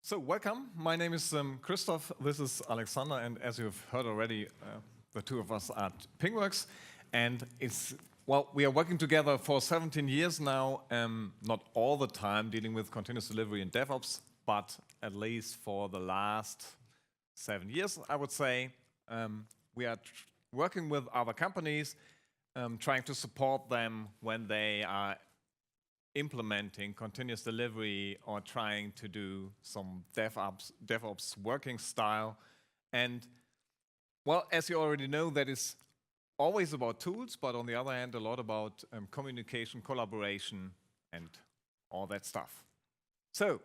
So welcome, my name is Christoph, this is Alexander, and as you've heard already, the two of us are at Pingworks, and we are working together for 17 years now, not all the time dealing with continuous delivery and DevOps, but at least for the last 7 years, I would say. We are working with other companies, trying to support them when they are implementing continuous delivery or trying to do some DevOps working style. And well, as you already know, that is always about tools, but on the other hand, a lot about communication, collaboration, and all that stuff. So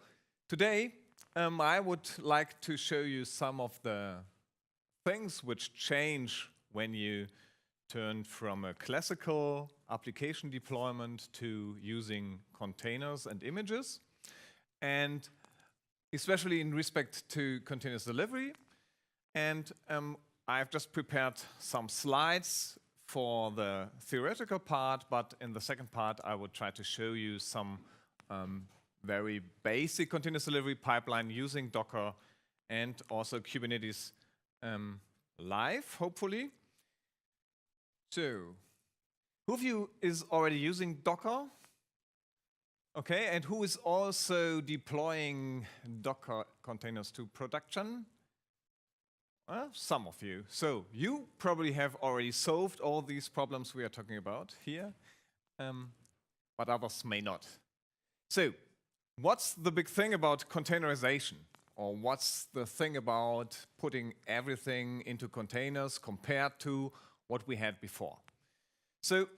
today, I would like to show you some of the things which change when you turn from a classical application deployment to using containers and images, and especially in respect to continuous delivery. And I've just prepared some slides for the theoretical part, but in the second part I would try to show you some very basic continuous delivery pipeline using Docker and also Kubernetes live, hopefully. So, who of you is already using Docker? Okay, and who is also deploying Docker containers to production? Some of you. So, you probably have already solved all these problems we are talking about here, but others may not. So, what's the big thing about containerization? Or what's the thing about putting everything into containers compared to what we had before? So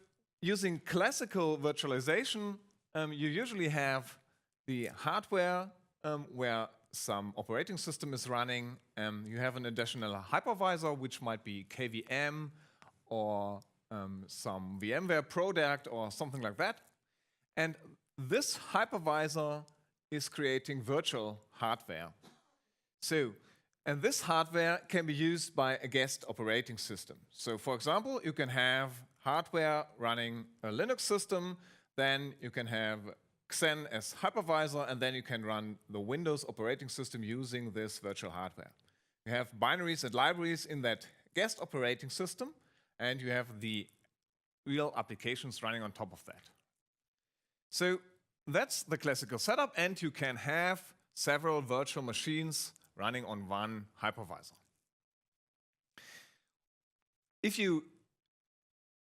using classical virtualization, you usually have the hardware where some operating system is running. You have an additional hypervisor, which might be KVM or some VMware product or something like that. And this hypervisor is creating virtual hardware. And this hardware can be used by a guest operating system. So for example, you can have hardware running a Linux system, then you can have Xen as hypervisor, and then you can run the Windows operating system using this virtual hardware. You have binaries and libraries in that guest operating system, and you have the real applications running on top of that. So that's the classical setup, and you can have several virtual machines running on one hypervisor. If you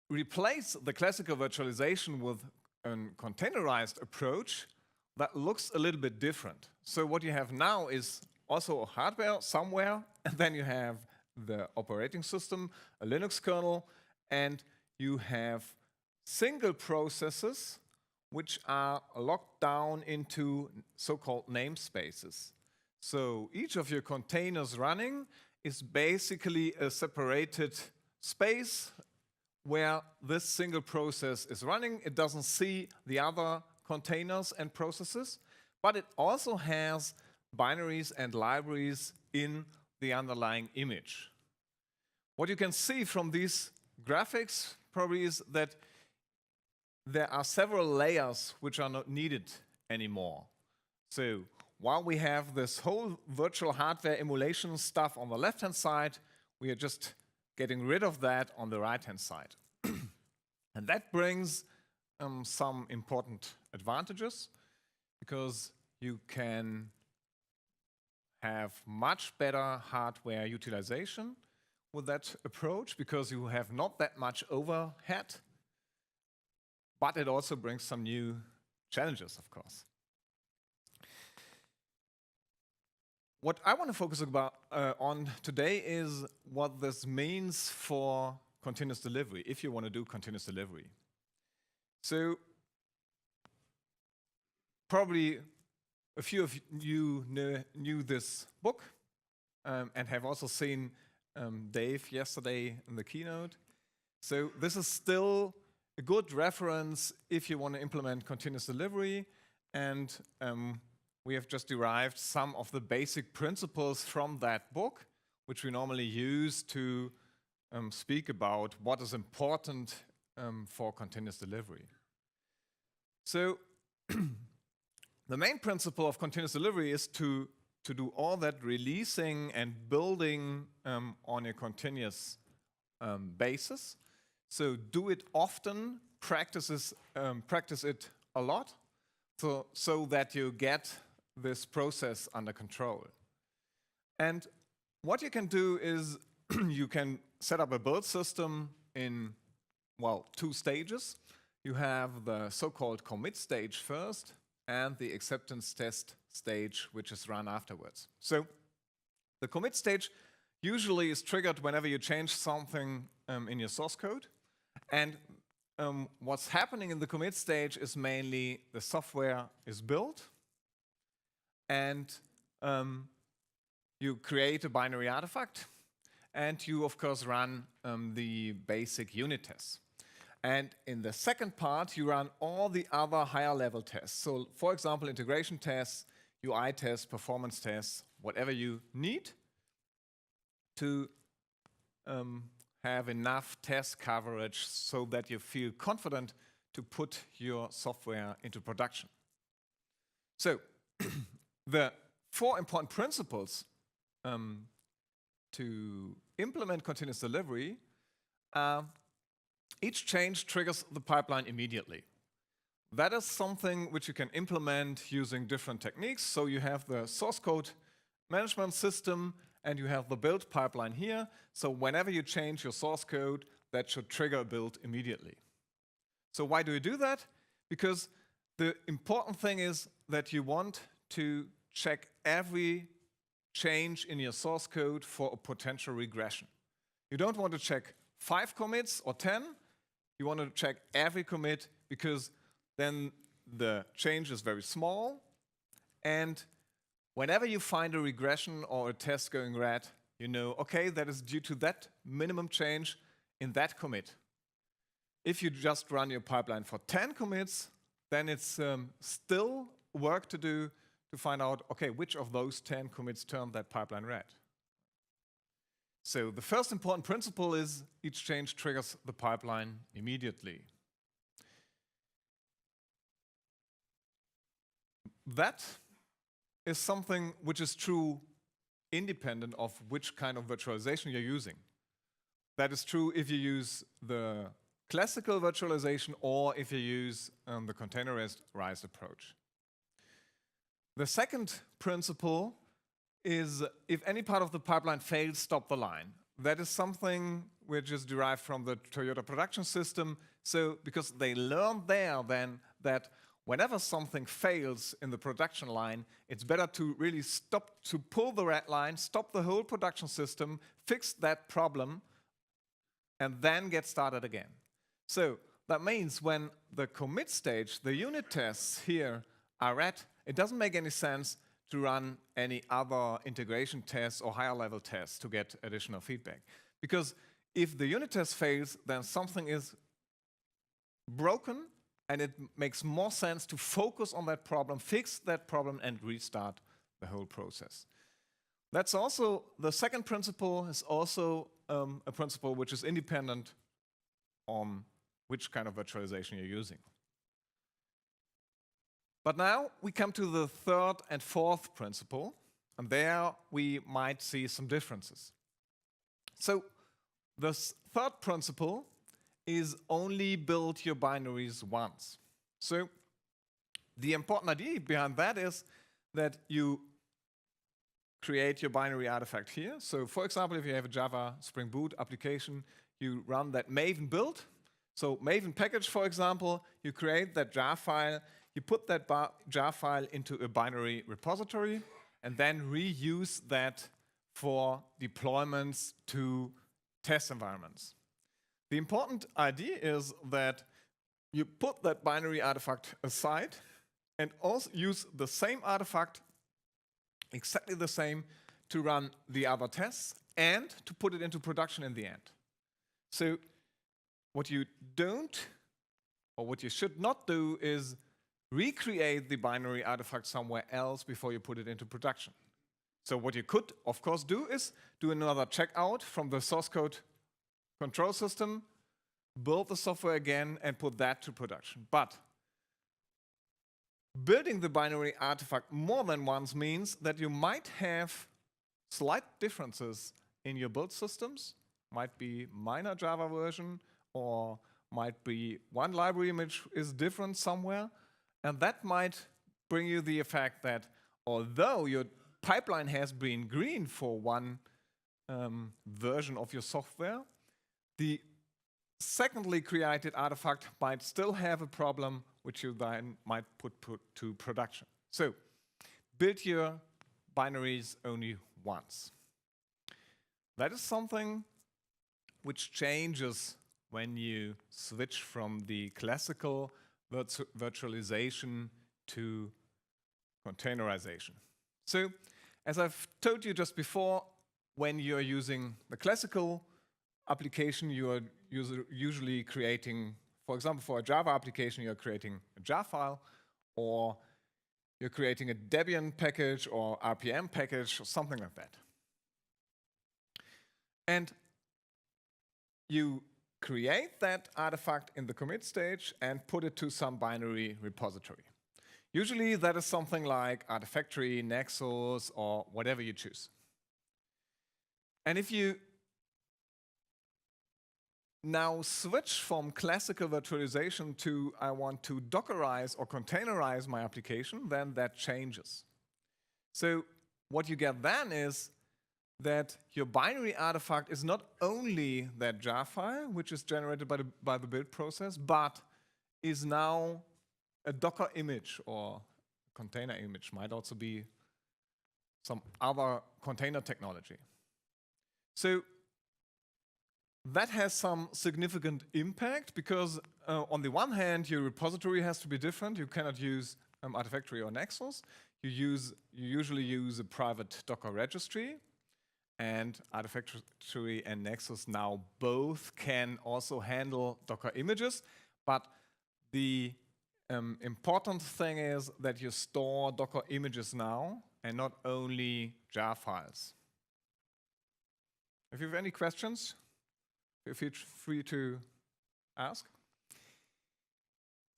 replace the classical virtualization with a containerized approach, that looks a little bit different. So what you have now is also a hardware somewhere, and then you have the operating system, a Linux kernel, and you have single processes which are locked down into so-called namespaces. So each of your containers running is basically a separated space where this single process is running. It doesn't see the other containers and processes, but it also has binaries and libraries in the underlying image. What you can see from these graphics probably is that there are several layers which are not needed anymore. So while we have this whole virtual hardware emulation stuff on the left-hand side, we are just getting rid of that on the right-hand side. And that brings some important advantages, because you can have much better hardware utilization with that approach, because you have not that much overhead, but it also brings some new challenges, of course. What I want to focus on today is what this means for continuous delivery, if you want to do continuous delivery. So probably a few of you knew this book and have also seen Dave yesterday in the keynote. So this is still a good reference if you want to implement continuous delivery, and we have just derived some of the basic principles from that book, which we normally use to speak about what is important for continuous delivery. So the main principle of continuous delivery is to to do all that releasing and building on a continuous basis. So do it often, practice it a lot, so that you get this process under control. And what you can do is you can set up a build system in, well, 2 stages. You have the so-called commit stage first and the acceptance test stage, which is run afterwards. So the commit stage usually is triggered whenever you change something in your source code. And what's happening in the commit stage is mainly the software is built, and you create a binary artifact, and you, of course, run the basic unit tests. And in the second part, you run all the other higher level tests. So, for example, integration tests, UI tests, performance tests, whatever you need to have enough test coverage so that you feel confident to put your software into production. So, the 4 important principles to implement continuous delivery, each change triggers the pipeline immediately. That is something which you can implement using different techniques. So you have the source code management system and you have the build pipeline here. So whenever you change your source code, that should trigger a build immediately. So why do you do that? Because the important thing is that you want to check every change in your source code for a potential regression. You don't want to check 5 commits or 10. You want to check every commit, because then the change is very small. And whenever you find a regression or a test going red, you know, okay, that is due to that minimum change in that commit. If you just run your pipeline for 10 commits, then it's still work to do to find out, okay, which of those 10 commits turned that pipeline red. So the first important principle is each change triggers the pipeline immediately. That is something which is true independent of which kind of virtualization you're using. That is true if you use the classical virtualization or if you use the containerized approach. The second principle is if any part of the pipeline fails, stop the line. That is something which is derived from the Toyota production system. So because they learned there then that whenever something fails in the production line, it's better to really stop, to pull the red line, stop the whole production system, fix that problem, and then get started again. So that means when the commit stage, the unit tests here are red, it doesn't make any sense to run any other integration tests or higher level tests to get additional feedback. Because if the unit test fails, then something is broken, and it makes more sense to focus on that problem, fix that problem, and restart the whole process. That's also, the second principle is also a principle which is independent on which kind of virtualization you're using. But now we come to the third and fourth principle, and there we might see some differences. So this third principle is only build your binaries once. So the important idea behind that is that you create your binary artifact here. So for example, if you have a Java Spring Boot application, you run that Maven build. So Maven package, for example, you create that jar file, you put that jar file into a binary repository, and then reuse that for deployments to test environments. The important idea is that you put that binary artifact aside and also use the same artifact, exactly the same, to run the other tests and to put it into production in the end. So what you don't, or what you should not do, is recreate the binary artifact somewhere else before you put it into production. So what you could, of course, do is do another checkout from the source code control system, build the software again, and put that to production. But building the binary artifact more than once means that you might have slight differences in your build systems. Might be minor Java version, or might be one library image is different somewhere. And that might bring you the effect that although your pipeline has been green for one version of your software, the secondly created artifact might still have a problem which you then might put to production. So build your binaries only once. That is something which changes when you switch from the classical virtualization to containerization. So as I've told you just before, when you're using the classical application, you are usually creating, for example, for a Java application, you're creating a jar file, or you're creating a Debian package or RPM package or something like that. And you create that artifact in the commit stage and put it to some binary repository. Usually that is something like Artifactory, Nexus, or whatever you choose. And if you now switch from classical virtualization to I want to Dockerize or containerize my application, then that changes. So what you get then is that your binary artifact is not only that jar file, which is generated by the build process, but is now a Docker image or container image, might also be some other container technology. So that has some significant impact because on the one hand, your repository has to be different. You cannot use Artifactory or Nexus. You usually use a private Docker registry. And Artifactory and Nexus now both can also handle Docker images. But the important thing is that you store Docker images now and not only jar files. If you have any questions, feel free to ask.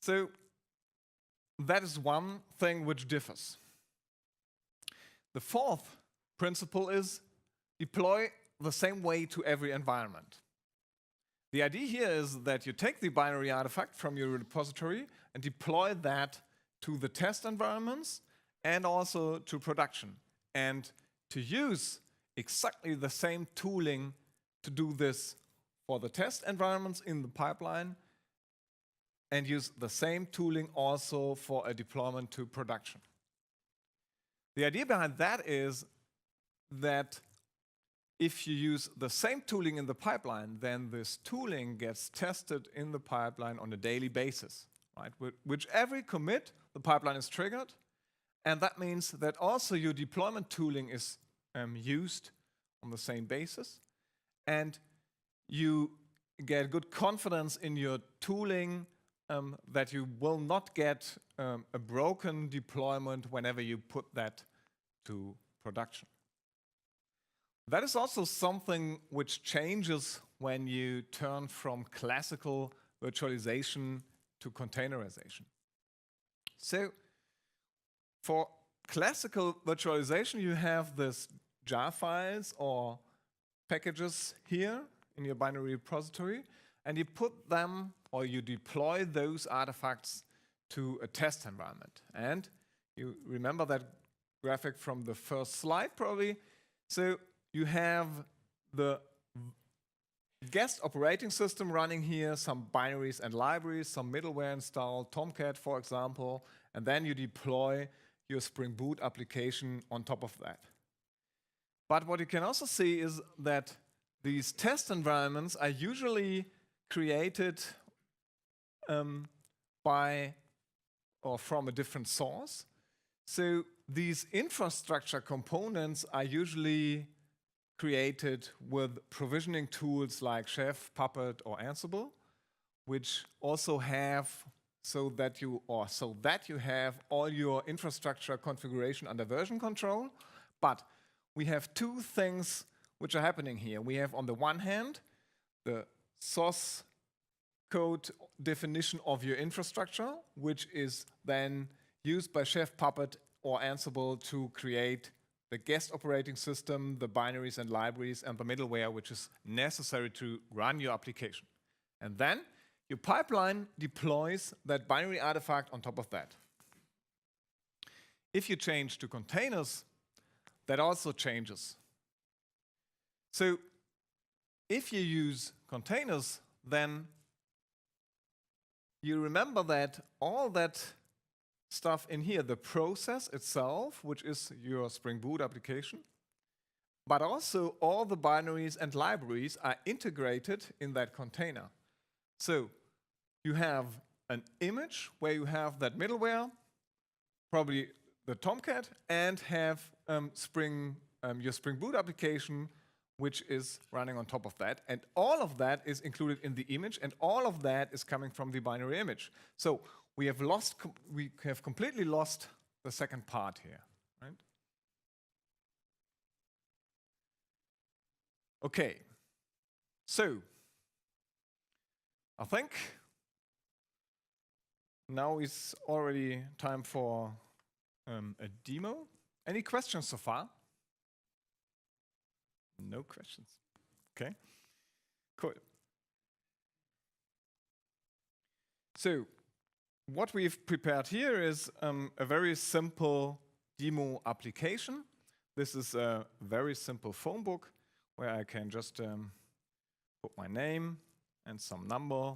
So that is one thing which differs. The fourth principle is deploy the same way to every environment. The idea here is that you take the binary artifact from your repository and deploy that to the test environments and also to production. And to use exactly the same tooling to do this for the test environments in the pipeline and use the same tooling also for a deployment to production. The idea behind that is that if you use the same tooling in the pipeline, then this tooling gets tested in the pipeline on a daily basis, right? Which every commit, the pipeline is triggered, and that means that also your deployment tooling is used on the same basis, and you get good confidence in your tooling that you will not get a broken deployment whenever you put that to production. That is also something which changes when you turn from classical virtualization to containerization. So for classical virtualization, you have this jar files or packages here in your binary repository, and you put them or you deploy those artifacts to a test environment. And you remember that graphic from the first slide probably. So you have the guest operating system running here, some binaries and libraries, some middleware installed, Tomcat, for example, and then you deploy your Spring Boot application on top of that. But what you can also see is that these test environments are usually created by or from a different source. So these infrastructure components are usually created with provisioning tools like Chef, Puppet, or Ansible, which also have so that you have all your infrastructure configuration under version control. But we have two things which are happening here. We have on the one hand the source code definition of your infrastructure, which is then used by Chef, Puppet, or Ansible to create the guest operating system, the binaries and libraries, and the middleware which is necessary to run your application. And then your pipeline deploys that binary artifact on top of that. If you change to containers, that also changes. So if you use containers, then you remember that all that stuff in here, the process itself, which is your Spring Boot application, but also all the binaries and libraries are integrated in that container. So you have an image where you have that middleware, probably the Tomcat, and have your Spring Boot application, which is running on top of that. And all of that is included in the image, and all of that is coming from the binary image. So we have completely lost the second part here, right? Okay, so I think now is already time for a demo. Any questions so far? No questions. Okay, cool. So what we've prepared here is a very simple demo application. This is a very simple phone book where I can just put my name and some number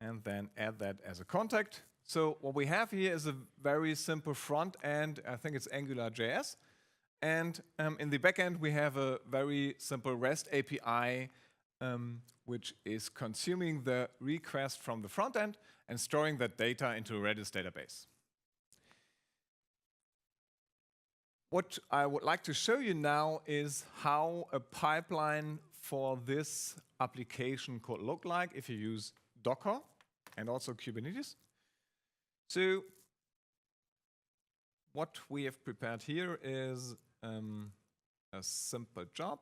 and then add that as a contact. So what we have here is a very simple front end. I think it's AngularJS. And in the backend, we have a very simple REST API, which is consuming the request from the front end and storing that data into a Redis database. What I would like to show you now is how a pipeline for this application could look like if you use Docker and also Kubernetes. So what we have prepared here is a simple job.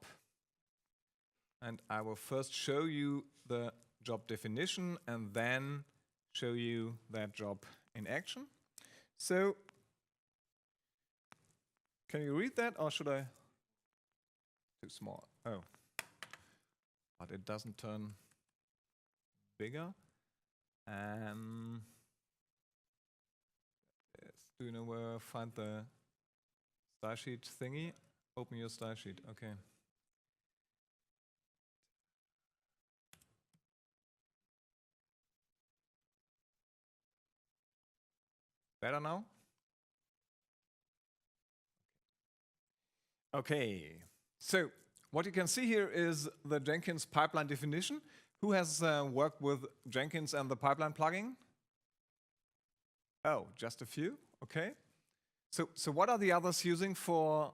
And I will first show you the job definition and then show you that job in action. So can you read that, or should I? Too small. Oh, but it doesn't turn bigger. Yes. Do you know where I find the style sheet thingy? Open your style sheet. Okay. Better now? Okay, so what you can see here is the Jenkins pipeline definition. Who has worked with Jenkins and the pipeline plugin? Oh, just a few, okay. So what are the others using for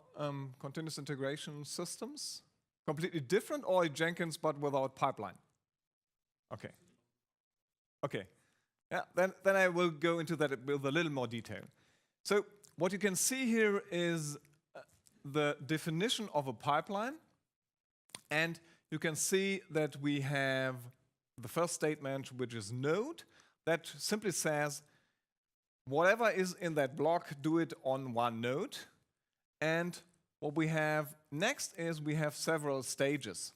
continuous integration systems? Completely different, or Jenkins but without pipeline? Okay. Okay. Yeah, then I will go into that with a little more detail. So what you can see here is the definition of a pipeline, and you can see that we have the first statement, which is node, that simply says whatever is in that block, do it on one node. And what we have next is we have several stages.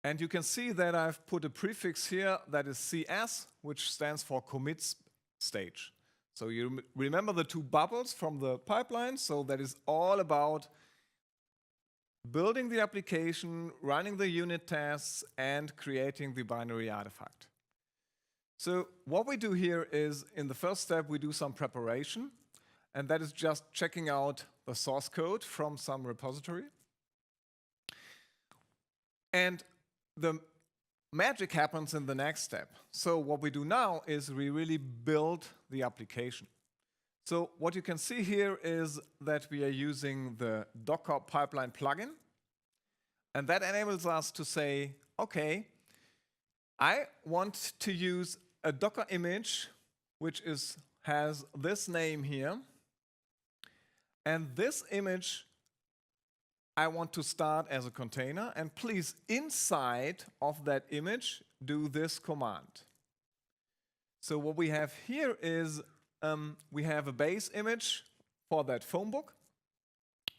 And you can see that I've put a prefix here that is CS, which stands for commits stage. So you remember the two bubbles from the pipeline. So that is all about building the application, running the unit tests, and creating the binary artifact. So what we do here is, in the first step, we do some preparation. And that is just checking out the source code from some repository. And the magic happens in the next step. So what we do now is we really build the application. So what you can see here is that we are using the Docker pipeline plugin. And that enables us to say, okay, I want to use a Docker image, which has this name here. And this image I want to start as a container, and please, inside of that image, do this command. So what we have here is we have a base image for that phone book.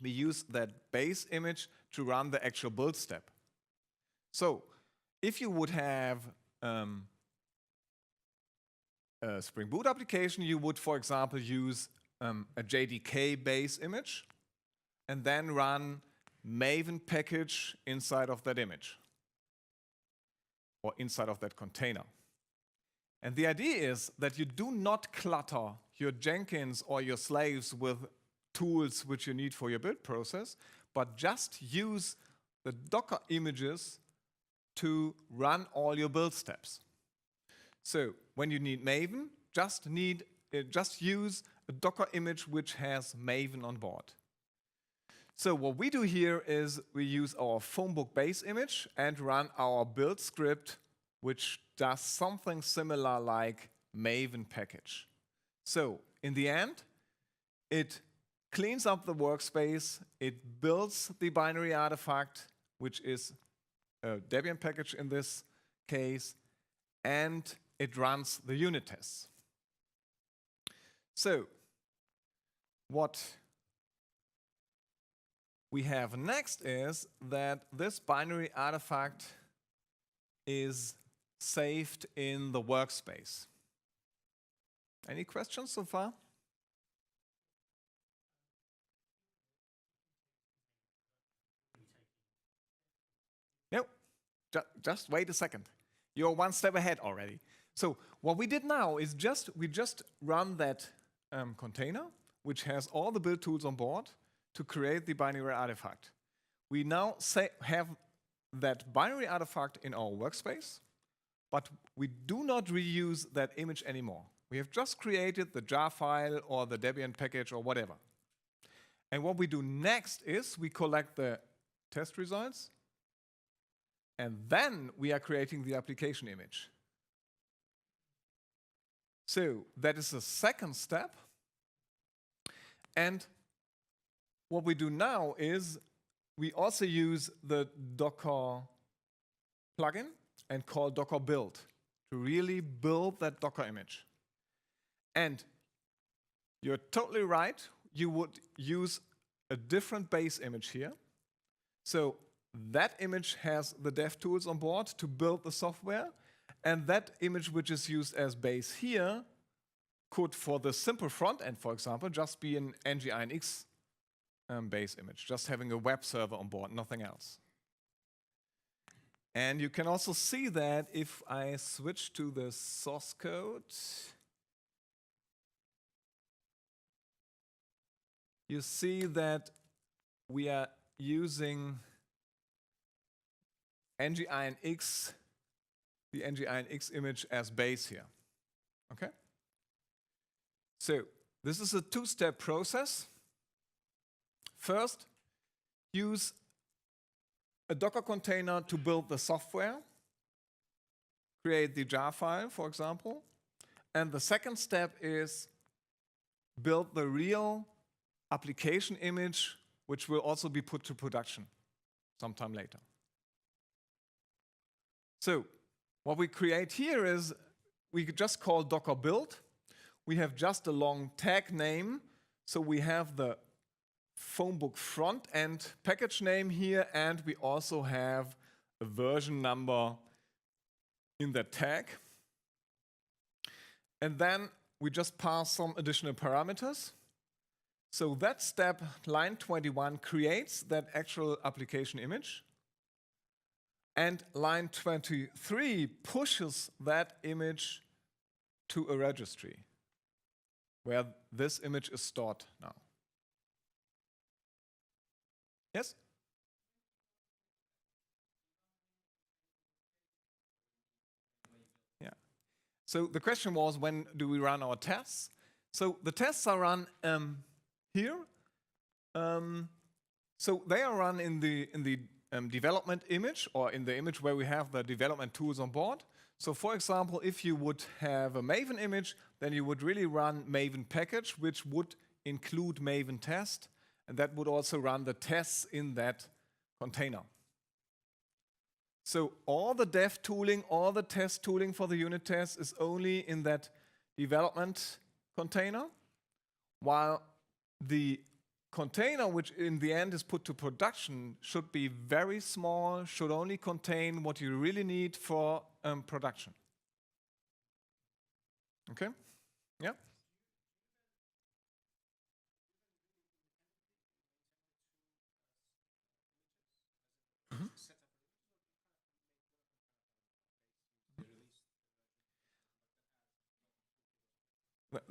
We use that base image to run the actual build step. So if you would have a Spring Boot application, you would, for example, use a JDK base image and then run Maven package inside of that image or inside of that container. And the idea is that you do not clutter your Jenkins or your slaves with tools which you need for your build process, but just use the Docker images to run all your build steps. So when you need Maven, just use a Docker image which has Maven on board. So what we do here is we use our phone book base image and run our build script, which does something similar like Maven package. So in the end, it cleans up the workspace, it builds the binary artifact, which is a Debian package in this case, and it runs the unit tests. So what we have next is that this binary artifact is saved in the workspace. Any questions so far? No, just wait a second. You're one step ahead already. So what we did now is we just run that container, which has all the build tools on board to create the binary artifact. We now have that binary artifact in our workspace, but we do not reuse that image anymore. We have just created the jar file or the Debian package or whatever. And what we do next is we collect the test results, and then we are creating the application image. So that is the second step. And what we do now is we also use the Docker plugin and call Docker build to really build that Docker image. And you're totally right. You would use a different base image here. So that image has the dev tools on board to build the software. And that image which is used as base here could, for the simple front end, for example, just be an NGINX base image, just having a web server on board, nothing else. And you can also see that if I switch to the source code, you see that we are using NGINX, the NGINX image as base here. Okay? So this is a two-step process. First, use a Docker container to build the software, create the jar file, for example. And the second step is build the real application image, which will also be put to production sometime later. So what we create here is we just call Docker build. We have just a long tag name. So we have the phone book front end package name here, and we also have a version number in that tag. And then we just pass some additional parameters. So that step, line 21, creates that actual application image. And line 23 pushes that image to a registry where this image is stored now. Yes? Yeah. So the question was, when do we run our tests? So the tests are run here. So they are run in the development image, or in the image where we have the development tools on board. So for example, if you would have a Maven image, then you would really run Maven package, which would include Maven test, and that would also run the tests in that container. So all the dev tooling, all the test tooling for the unit tests is only in that development container, while the container which in the end is put to production should be very small, should only contain what you really need for production. Okay? Yeah? Mhm.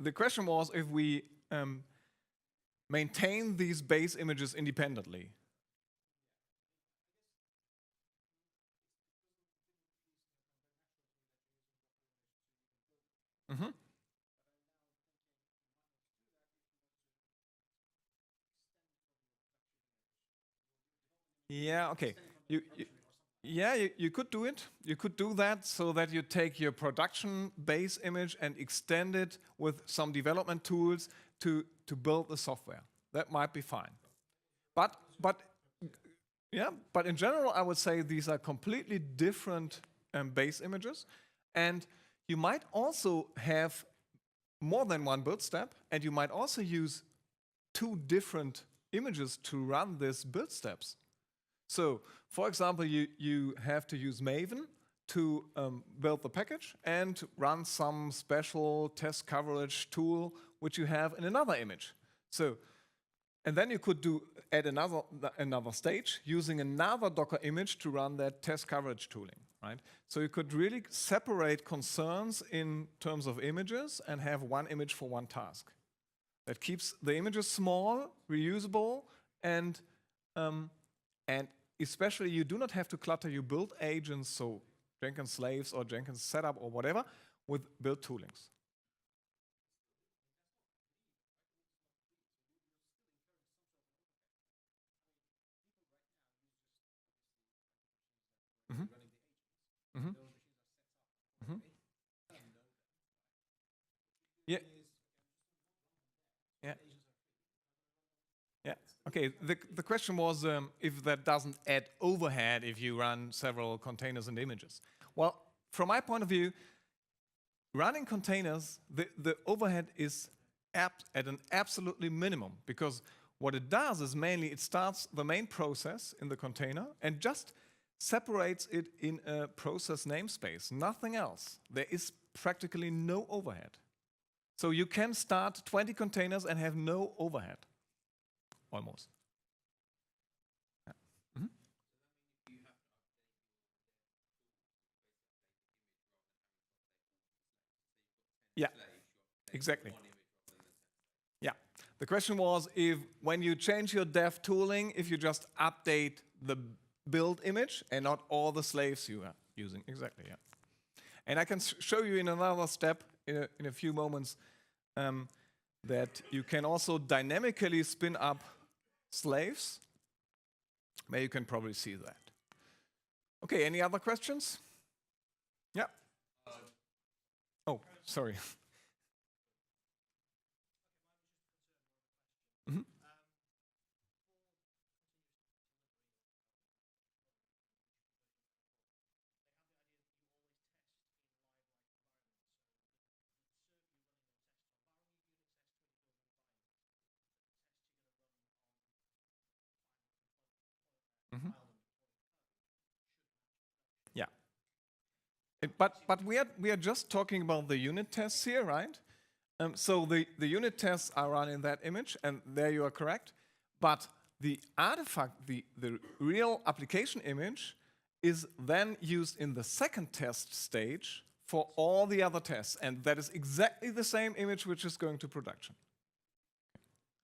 The question was if we maintain these base images independently. Mm-hmm. Yeah, okay. You could do it. You could do that so that you take your production base image and extend it with some development tools to build the software. That might be fine. But yeah, but in general, I would say these are completely different base images. And you might also have more than one build step, and you might also use two different images to run these build steps. So, for example, you have to use Maven to build the package and run some special test coverage tool which you have in another image. So, and then you could add another stage using another Docker image to run that test coverage tooling, right? So you could really separate concerns in terms of images and have one image for one task. That keeps the images small, reusable, and especially you do not have to clutter your build agents, so Jenkins slaves or Jenkins setup or whatever, with build toolings. Mm-hmm. Mm-hmm. Mm-hmm. Yeah. Yeah. Yeah. Okay. The question was if that doesn't add overhead if you run several containers and images. Well, from my point of view, running containers, the overhead is at an absolutely minimum, because what it does is mainly it starts the main process in the container and just separates it in a process namespace, nothing else. There is practically no overhead. So you can start 20 containers and have no overhead, almost. Yeah. Mm-hmm. Yeah, exactly. Yeah. The question was if when you change your dev tooling, if you just update the build image and not all the slaves you are using. Exactly, yeah. And I can show you in another step in a few moments that you can also dynamically spin up slaves. Maybe you can probably see that. Okay, any other questions? Yeah. Oh, sorry. Mm-hmm. Mm-hmm. Yeah. But we are just talking about the unit tests here, right? So the unit tests are run in that image, and there you are correct. But the artifact, the real application image, is then used in the second test stage for all the other tests, and that is exactly the same image which is going to production.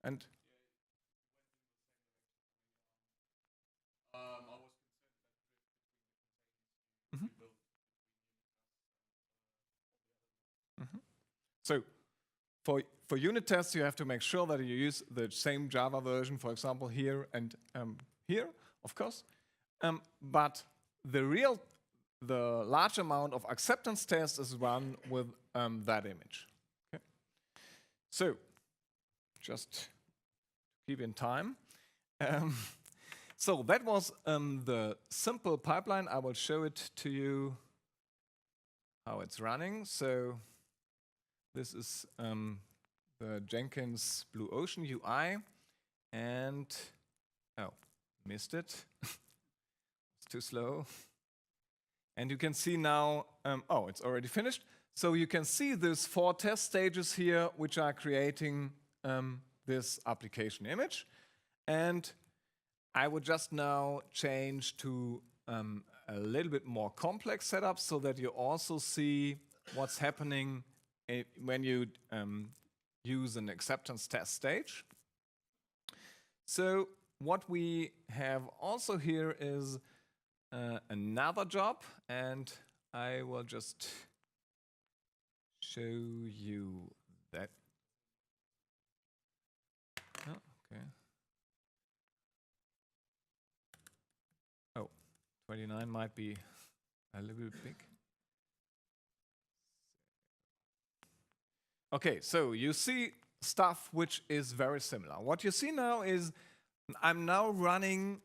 And mhm. Mhm. So for unit tests, you have to make sure that you use the same Java version, for example, here and here, of course. But the large amount of acceptance tests is run with that image. Okay. So just keep in time. So that was the simple pipeline. I will show it to you how it's running. So this is the Jenkins Blue Ocean UI, and oh, missed it. It's too slow. And you can see now, oh, it's already finished. So you can see these 4 test stages here, which are creating this application image. And I would just now change to a little bit more complex setup so that you also see what's happening when you use an acceptance test stage. So what we have also here is another job, and I will just show you that. Oh, okay. Oh, 29 might be a little bit big. Okay, so you see stuff which is very similar. What you see now is I'm now running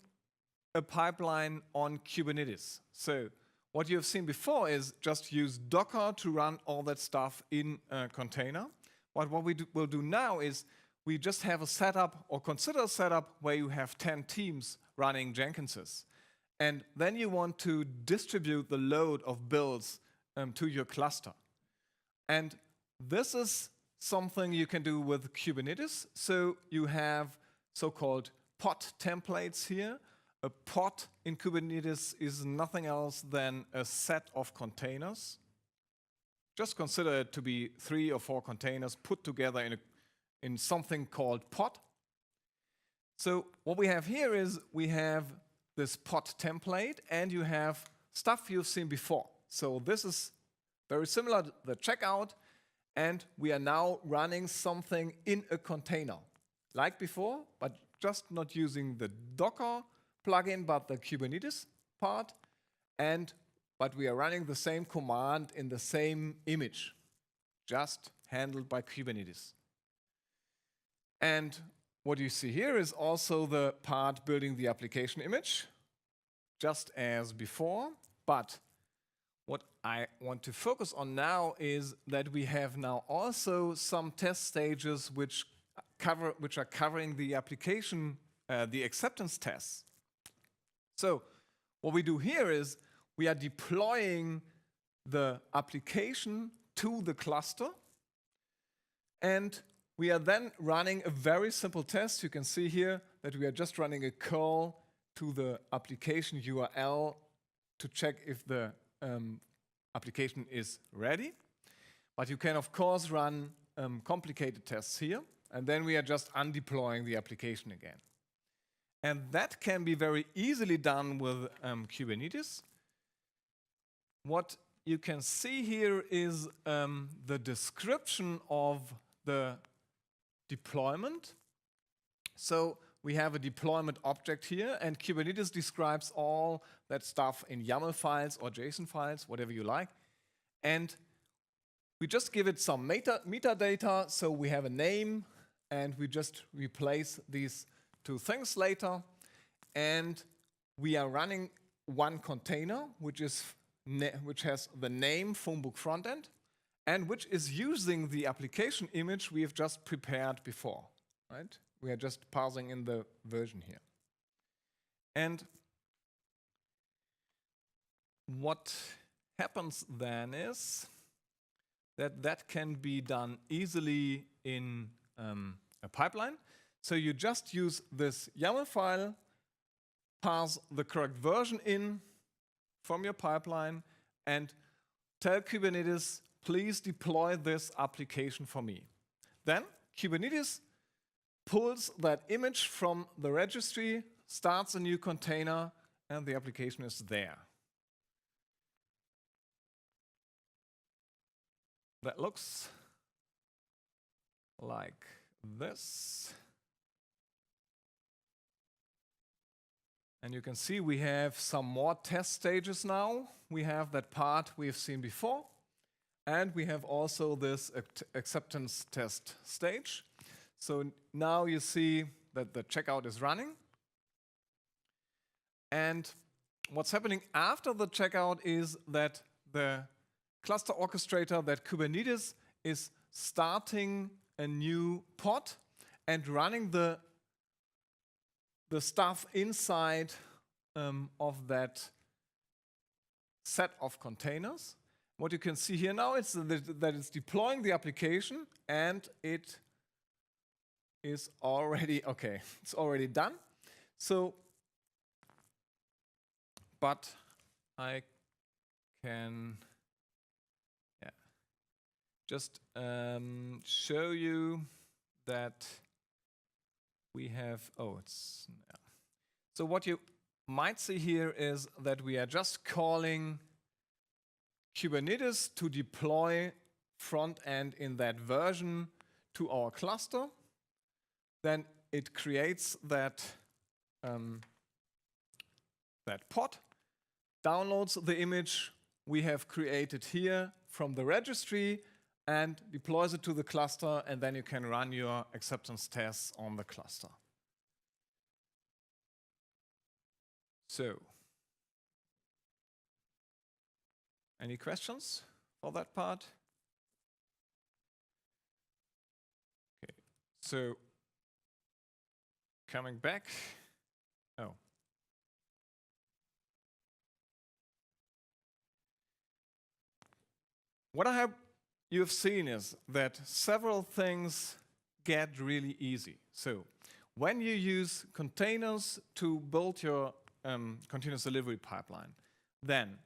a pipeline on Kubernetes. So what you've seen before is just use Docker to run all that stuff in a container. But what we will do now is we just have a setup, or consider a setup, where you have 10 teams running Jenkinses. And then you want to distribute the load of builds to your cluster. And this is something you can do with Kubernetes. So you have so-called pod templates here. A pod in Kubernetes is nothing else than a set of containers. Just consider it to be 3 or 4 containers put together in something called pod. So what we have here is we have this pod template, and you have stuff you've seen before. So this is very similar to the checkout, and we are now running something in a container, like before, but just not using the Docker plugin, but the Kubernetes part, but we are running the same command in the same image, just handled by Kubernetes. And what you see here is also the part building the application image, just as before. But what I want to focus on now is that we have now also some test stages which are covering the application, the acceptance tests. So what we do here is we are deploying the application to the cluster, and we are then running a very simple test. You can see here that we are just running a curl to the application URL to check if the application is ready. But you can, of course, run complicated tests here, and then we are just undeploying the application again. And that can be very easily done with Kubernetes. What you can see here is the description of the deployment. So we have a deployment object here, and Kubernetes describes all that stuff in YAML files or JSON files, whatever you like. And we just give it some metadata, so we have a name, and we just replace these 2 things later. And we are running one container, which has the name phonebook frontend, and which is using the application image we have just prepared before, right? We are just parsing in the version here. And what happens then is that can be done easily in a pipeline. So you just use this YAML file, pass the correct version in from your pipeline, and tell Kubernetes, please deploy this application for me. Then Kubernetes pulls that image from the registry, starts a new container, and the application is there. That looks like this. And you can see we have some more test stages now. We have that part we've seen before. And we have also this acceptance test stage. So now you see that the checkout is running. And what's happening after the checkout is that the cluster orchestrator, that Kubernetes, is starting a new pod and running the stuff inside of that set of containers. What you can see here now is that it's deploying the application and it is already, okay, it's already done. So, but I can just show you that we have, so what you might see here is that we are just calling Kubernetes to deploy front end in that version to our cluster. Then it creates that pod, downloads the image we have created here from the registry and deploys it to the cluster, and then you can run your acceptance tests on the cluster. So, any questions for that part? Okay, so coming back. Oh. What I hope you have seen is that several things get really easy. So when you use containers to build your continuous delivery pipeline, then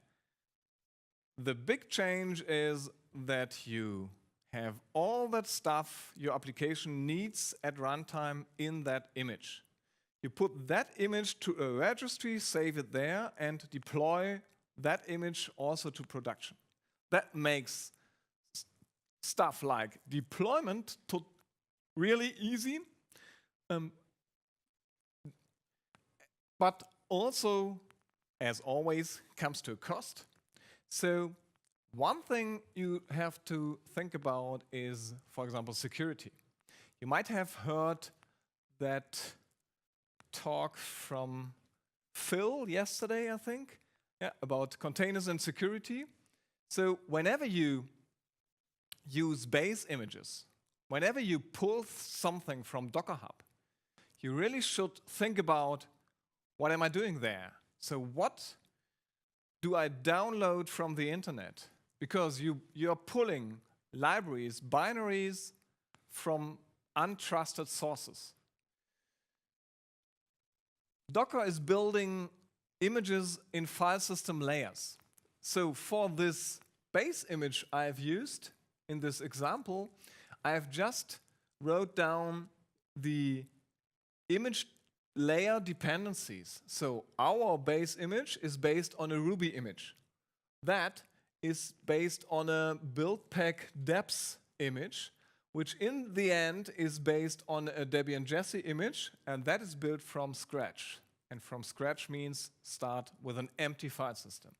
the big change is that you have all that stuff your application needs at runtime in that image. You put that image to a registry, save it there, and deploy that image also to production. That makes stuff like deployment really easy, but also, as always, comes to a cost. So one thing you have to think about is, for example, security. You might have heard that talk from Phil yesterday, I think, about containers and security. So whenever you use base images, whenever you pull something from Docker Hub, you really should think about, what am I doing there? So what do I download from the internet? Because you're pulling libraries, binaries from untrusted sources. Docker is building images in file system layers. So for this base image I've used in this example, I've just wrote down the image layer dependencies. So our base image is based on a Ruby image. That is based on a build pack depths image, which in the end is based on a Debbie and Jesse image, and that is built from scratch. And from scratch means start with an empty file system.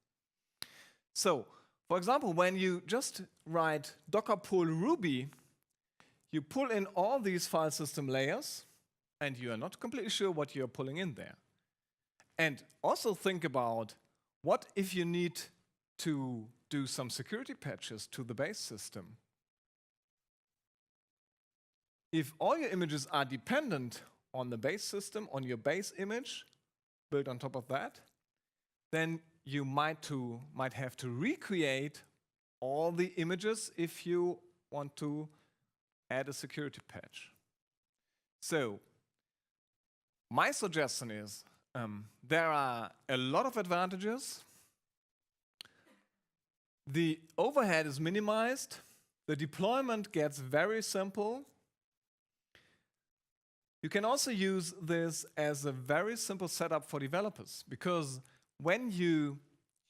So, for example, when you just write docker pull Ruby, you pull in all these file system layers, and you are not completely sure what you're pulling in there. And also think about, what if you need to do some security patches to the base system? If all your images are dependent on the base system, on your base image, built on top of that, then you might have to recreate all the images if you want to add a security patch. So, my suggestion is, there are a lot of advantages. The overhead is minimized. The deployment gets very simple. You can also use this as a very simple setup for developers, because when you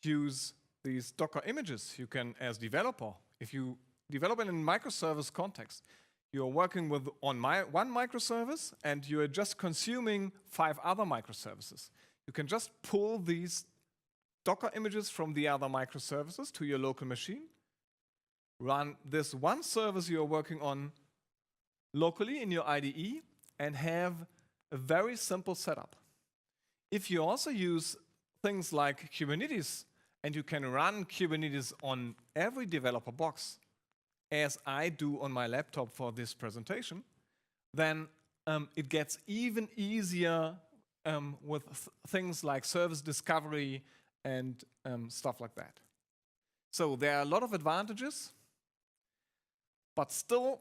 use these Docker images, you can, as developer, if you develop in a microservice context, you're working with one microservice and you're just consuming 5 other microservices. You can just pull these Docker images from the other microservices to your local machine, run this one service you're working on locally in your IDE, and have a very simple setup. If you also use things like Kubernetes, and you can run Kubernetes on every developer box, as I do on my laptop for this presentation, then it gets even easier with things like service discovery and stuff like that. So there are a lot of advantages, but still,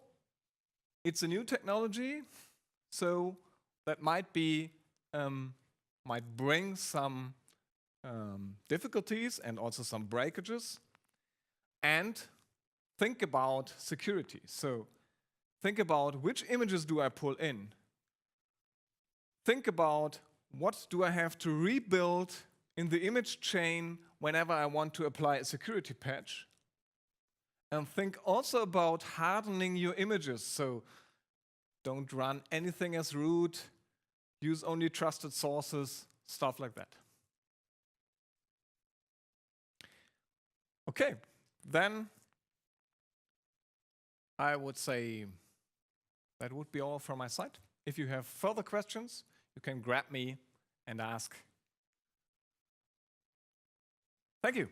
it's a new technology, so that might bring some difficulties and also some breakages. And think about security. So think about which images do I pull in. Think about what do I have to rebuild in the image chain whenever I want to apply a security patch. And think also about hardening your images. So don't run anything as root, use only trusted sources, stuff like that. Okay, then I would say that would be all from my side. If you have further questions, you can grab me and ask. Thank you.